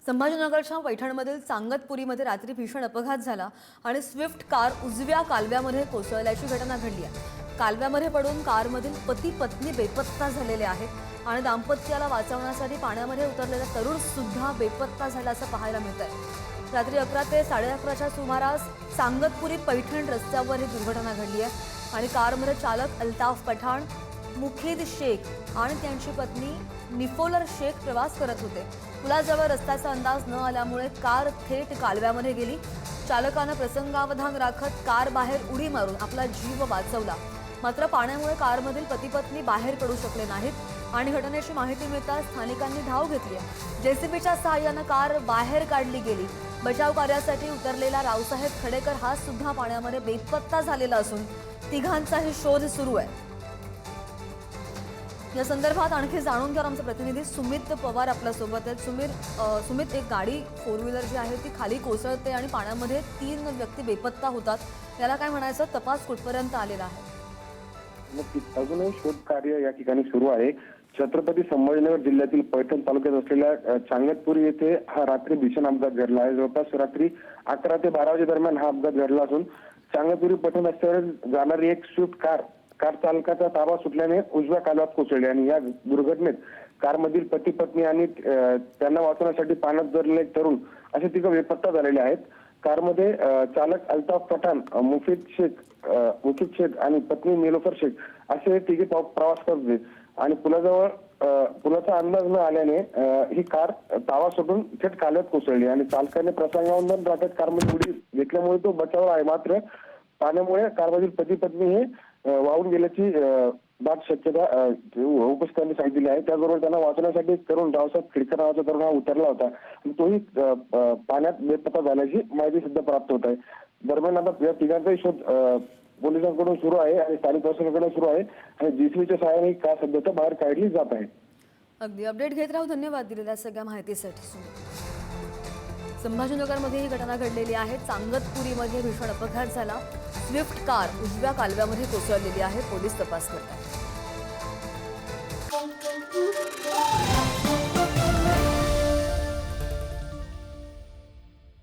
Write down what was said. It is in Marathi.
संभाजीनगरच्या पैठणमधील सांगतपुरीमध्ये रात्री भीषण अपघात झाला आणि स्विफ्ट कार उजव्या कालव्यामध्ये कोसळल्याची घटना घडली आहे। कालव्यामध्ये पडून कारमधील पती पत्नी बेपत्ता झालेले आहेत आणि दाम्पत्याला वाचवण्यासाठी पाण्यामध्ये उतरलेला तरुण सुद्धा बेपत्ता झाल्याचं पाहायला मिळतंय। रात्री 11 ते 11:30च्या सुमारास सांगतपुरी पैठण रस्त्यावर ही दुर्घटना घडली आहे आणि कारमध्ये चालक अल्ताफ पठाण, मुखीद शेख आणि त्यांची पत्नी निफोलर शेख प्रवास करत होते। पुलाजवळ रस्त्याचा अंदाज न आल्यामुळे कार थेट कालव्यामध्ये गेली। चालकानं प्रसंगावधान राखत कार बाहेर उडी मारून आपला जीव वाचवला, मात्र पाण्यामुळे कारमधील पती पत्नी बाहेर पडू शकले नाहीत आणि घटनेची माहिती मिळताच स्थानिकांनी धाव घेतली आहे। जेसीबीच्या सहाय्यानं कार बाहेर काढली गेली। बचाव कार्यासाठी उतरलेला रावसाहेब खडेकर हा सुद्धा पाण्यामध्ये बेपत्ता झालेला असून तिघांचाही शोध सुरू आहे। या संदर्भात आणखी जाणून घ्या आमचे प्रतिनिधी सुमित पवार आपल्या सोबत आहेत। सुमित, एक गाडी फोर व्हीलर जी आहे ती खाली कोसळते आणि पाण्यामध्ये 3 व्यक्ती बेपत्ता होतात, याला काय म्हणायचं, तपास कुठपर्यंत आलेला आहे? नक्कीच अजूनही शोध कार्य या ठिकाणी सुरू आहे। छत्रपती संभाजीनगर जिल्ह्यातील पैठण तालुक्यात असलेल्या सांगतपुरी येथे हा रात्री भीषण अपघात घडला आहे। जवळपास रात्री 11 ते 12 वाजे दरम्यान हा अपघात घडला असून सांगतपुरी पैठण रस्त्यावर जाणारी एक स्विफ्ट कार चालकाचा ताबा सुटल्याने उजव्या कालव्यात कोसळली आणि या दुर्घटनेत कारमधील पती पत्नी आणि त्यांना वाचवण्यासाठी पाण्यात उतरलेले तरुण असे तिघे बेपत्ता झालेले आहेत। कारमध्ये चालक अल्ताफ पठाण, मुखीद शेख आणि पत्नी निलोफर शेख असे तिघे प्रवास करत होते आणि पुलाचा अंदाज न आल्याने ही कार ताबा सुटून थेट कालव्यात कोसळली आणि चालकाने प्रसंगावधान राखत कारमध्ये उडी घेतल्यामुळे तो बचावला आहे, मात्र पाण्यामुळे कारमधील पती पत्नी हे वाहून गेल्याची दाट शक्यता उपस्थितांनी सांगितली आहे। त्याचबरोबर त्यांना वाचवण्यासाठी तरुण रावसाहेब खडेकर नावाचा तरुण हा उतरला होता आणि तोही पाण्यात बेपत्ता झाल्याची माहिती सुद्धा प्राप्त होत आहे। दरम्यान आता या तिघांचाही शोध पोलिसांकडून सुरू आहे आणि स्थानिक प्रशासनाकडून सुरू आहे आणि जीसीबीच्या सहाय्याने कार सध्या बाहेर काढली जात आहे। अगदी अपडेट घेत राहू, धन्यवाद दिलेल्या सगळ्या माहितीसाठी सुमित। संभाजीनगरमध्ये ही घटना घडलेली आहे। सांगतपुरीमध्ये भीषण अपघात झाला। स्विफ्ट कार उजव्या कालव्यामध्ये कोसळलेली आहे। पोलीस तपास करत आहेत।